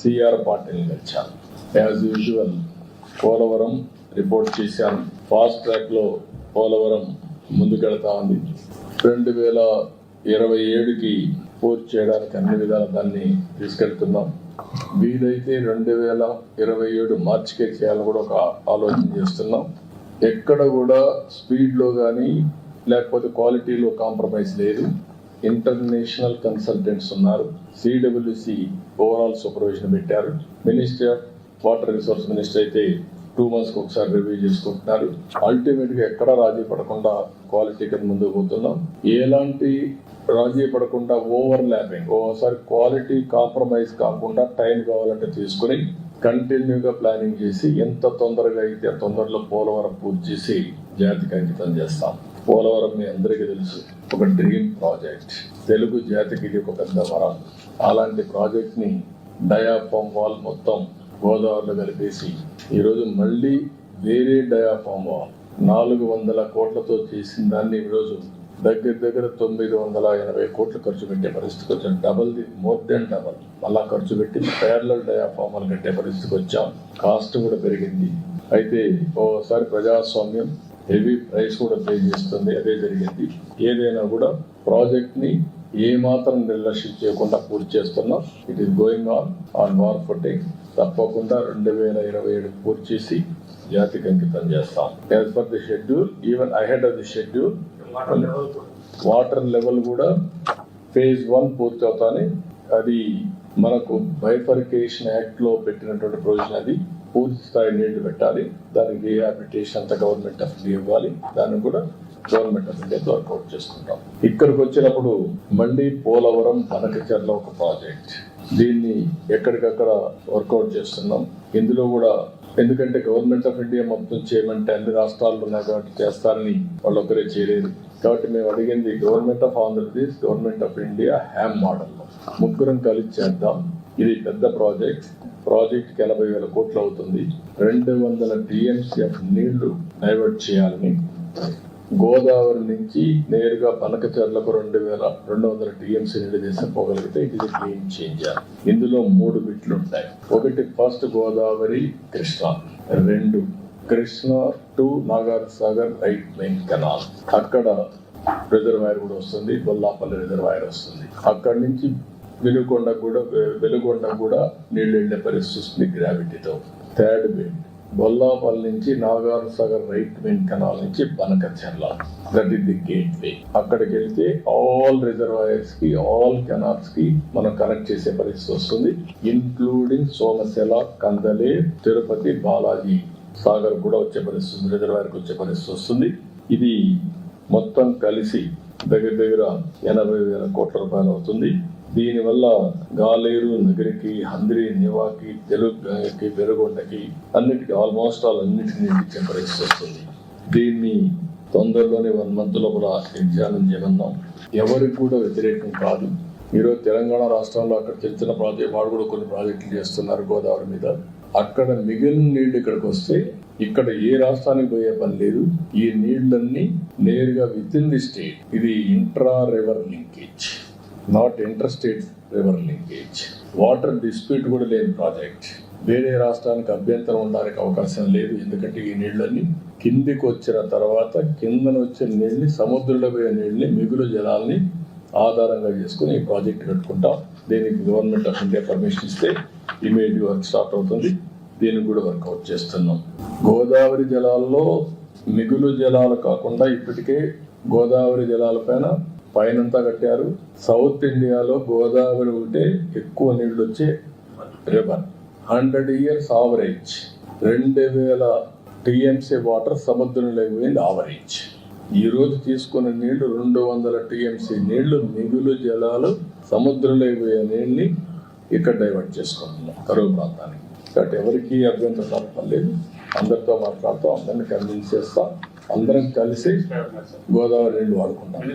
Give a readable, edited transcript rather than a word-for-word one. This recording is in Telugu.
సిఆర్ పాటిల్ కలిశాను. యాజ్ యూజువల్ పోలవరం రిపోర్ట్ చేశాను. ఫాస్ట్ ట్రాక్ లో పోలవరం ముందుకెళ్తా ఉంది. 2027కి పూర్తి చేయడానికి అన్ని విధాలు దాన్ని తీసుకెళ్తున్నాం. వీలైతే 2027 మార్చికే చేయాలని కూడా ఒక ఆలోచన చేస్తున్నాం. ఎక్కడ కూడా స్పీడ్ లో కానీ లేకపోతే క్వాలిటీలో కాంప్రమైజ్ లేదు. ఇంటర్నేషనల్ కన్సల్టెంట్స్ ఉన్నారు. సిడబ్ల్యూసి ఓవరాల్ సూపర్విజన్ పెట్టారు. Ministry of water resource minister అయితే 2 months ఒకసారి రివ్యూ చేసుకుంటున్నారు. అల్టిమేట్ గా ఎక్కడ రాజీ పడకుండా క్వాలిటీ కింద ముందుకు పోతున్నాం. ఎలాంటి రాజీ పడకుండా ఓవర్ ల్యాపింగ్, ఓసారి క్వాలిటీ కాంప్రమైజ్ కాకుండా టైం కావాలంటే తీసుకుని కంటిన్యూగా ప్లానింగ్ చేసి ఎంత తొందరగా అయితే తొందరలో పోలవరం పూర్తి చేసి జాతికి అంకితం చేస్తాం. పోలవరం మీ అందరికీ తెలుసు, ఒక డ్రీమ్ ప్రాజెక్ట్. తెలుగు జాతికి ఇది ఒక పెద్ద వరం. అలాంటి ప్రాజెక్ట్ ని డయాఫామ్ వాల్ మొత్తం గోదావరిలో కలిపేసి ఈరోజు మళ్ళీ వేరే డయాఫామ్ వాల్ 400 కోట్లతో చేసిన దాన్ని ఈరోజు దగ్గర 980 కోట్లు ఖర్చు పెట్టే పరిస్థితికి వచ్చాం. మోర్ దెన్ డబల్ అలా ఖర్చు పెట్టి ప్యారలల్ డయాఫామ్ వాల్ కట్టే పరిస్థితికి వచ్చాం. కాస్ట్ కూడా పెరిగింది. అయితే ఓసారి ప్రజాస్వామ్యం హెవీ ప్రైస్ కూడా పే చేస్తుంది. అదే జరిగింది. ఏదైనా కూడా ప్రాజెక్ట్ ని ఏ మాత్రం నిర్లక్ష్యం చేయకుండా పూర్తి చేస్తున్నాం. It is going on war footing. తప్పకుండా 2027 పూర్తి చేసి జాతికి అంకితం చేస్తాం. As per the schedule, even ahead of the schedule, water level కూడా ఫేజ్ 1 పూర్తి అవుతానే. అది మనకు బైఫర్కేషన్ యాక్ట్ లో పెట్టినటువంటి ప్రొవిజన్. అది పూర్తి స్థాయి నీళ్లు పెట్టాలి. దానికి రీహాబిలిటేషన్ అంతా గవర్నమెంట్ ఆఫ్ ఇండియా ఇవ్వాలి. దాన్ని కూడా గవర్నమెంట్ ఆఫ్ ఇండియా వర్కౌట్ చేసుకుంటాం. ఇక్కడికి వచ్చినప్పుడు మళ్ళీ పోలవరం బనకచెర్ల ఒక ప్రాజెక్ట్. దీన్ని ఎక్కడికక్కడ వర్కౌట్ చేస్తున్నాం. ఇందులో కూడా ఎందుకంటే గవర్నమెంట్ ఆఫ్ ఇండియా మొత్తం చేయమంటే అన్ని రాష్ట్రాల్లో ఉన్నాయి కాబట్టి చేస్తారని వాళ్ళు ఒకరే చేయలేదు. కాబట్టి మేము అడిగింది government of Andhra Pradesh, government of India Ham మోడల్లో ముగ్గురం కలిసి చేద్దాం. ఇది పెద్ద ప్రాజెక్ట్. ప్రాజెక్ట్కి 80,000 కోట్లు అవుతుంది. 200 TMCF నీళ్లు డైవర్ట్ చేయాలని, గోదావరి నుంచి నేరుగా బనకచెర్లకు 2,200 TMC నీళ్లు తీసుకుపోగలిగితే ఇది క్లీన్ చేంజర్. ఇందులో 3 బిట్లు ఉంటాయి. ఒకటి first Godavari Krishna, 2 Krishna to Nagarjunasagar right main canal. అక్కడ రిజర్వాయర్ కూడా వస్తుంది. గొల్లాపల్లి రిజర్వాయర్ వస్తుంది. అక్కడి నుంచి వెలుగొండ కూడా నీళ్లు వెళ్లే పరిస్థితి వస్తుంది గ్రావిటీతో. థర్డ్ బిట్ బొల్లాపల్లి నుంచి నాగార్జునసాగర్ రైట్ మెయిన్ కెనాల్ నుంచి Banakacherla. That is the gateway. అక్కడికి వెళ్తే ఆల్ రిజర్వాయర్స్ కి, ఆల్ కెనాల్స్ కి మనం కనెక్ట్ చేసే పరిస్థితి వస్తుంది. ఇన్క్లూడింగ్ సోమశెల, కందలే, తిరుపతి, బాలాజీ సాగర్ కూడా వచ్చే పరిస్థితి, రిజర్వాయర్కి వచ్చే పరిస్థితి వస్తుంది. ఇది మొత్తం కలిసి దగ్గర 80,000 కోట్ల రూపాయలు అవుతుంది. దీనివల్ల గాలేరు నగరికి, హంద్రి నివాకి, తెలుగుకి, వెలుగొండకి అన్నిటికీ ఆల్మోస్ట్ అన్నిటిని ఇచ్చే పరిస్థితి వస్తుంది. దీన్ని తొందరలోనే 1 month లోపల ఎగ్జామిన్ చేయమన్నాం. ఎవరికి కూడా వ్యతిరేకం కాదు. ఈరోజు తెలంగాణ రాష్ట్రంలో అక్కడ చిన్న ప్రాజెక్ట్ వాడు కూడా కొన్ని ప్రాజెక్టులు చేస్తున్నారు గోదావరి మీద. అక్కడ మిగిలిన నీళ్లు ఇక్కడికి వస్తే ఇక్కడ ఏ రాష్ట్రానికి పోయే పని లేదు. ఈ నీళ్లన్నీ నేరుగా విత్ ఇన్ ది స్టేట్. ఇది intra river linkage, not inter state river linkage. Water dispute కూడా లేని ప్రాజెక్ట్. వేరే రాష్ట్రానికి అభ్యంతరం ఉండడానికి అవకాశం లేదు. ఎందుకంటే ఈ నీళ్లన్నీ కిందికి వచ్చిన తర్వాత కిందన వచ్చే నీళ్ళని, సముద్రంలో పోయే నీళ్ళని, మిగులు జలాల్ని ఆధారంగా చేసుకుని ఈ ప్రాజెక్ట్ కట్టుకుంటాం. దీనికి గవర్నమెంట్ ఆఫ్ ఇండియా పర్మిషన్ ఇస్తే ఇమీడియట్ వర్క్ స్టార్ట్ అవుతుంది. దీన్ని కూడా వర్కౌట్ చేస్తున్నాం. గోదావరి జలాల్లో మిగులు జలాలు కాకుండా ఇప్పటికే గోదావరి జలాల పైనంతా కట్టారు. సౌత్ ఇండియాలో గోదావరి ఉంటే ఎక్కువ నీళ్లు వచ్చే river. 100 years average 2,000 TMC water సముద్రంలో పోయింది ఆవరేజ్. ఈ రోజు తీసుకున్న నీళ్లు 200 TMC నీళ్లు, మిగులు జలాలు, సముద్రంలో పోయే నీళ్ళని ఇక్కడ డైవర్ట్ చేసుకుంటున్నాం కరువు ప్రాంతానికి. కాబట్టి ఎవరికి అభ్యంతరం పర్లేదు. అందరితో మాట్లాడుతాం, అందరిని కన్విన్స్ చేస్తాం. అందరం కలిసి గోదావరి నీళ్లు వాడుకుంటాం.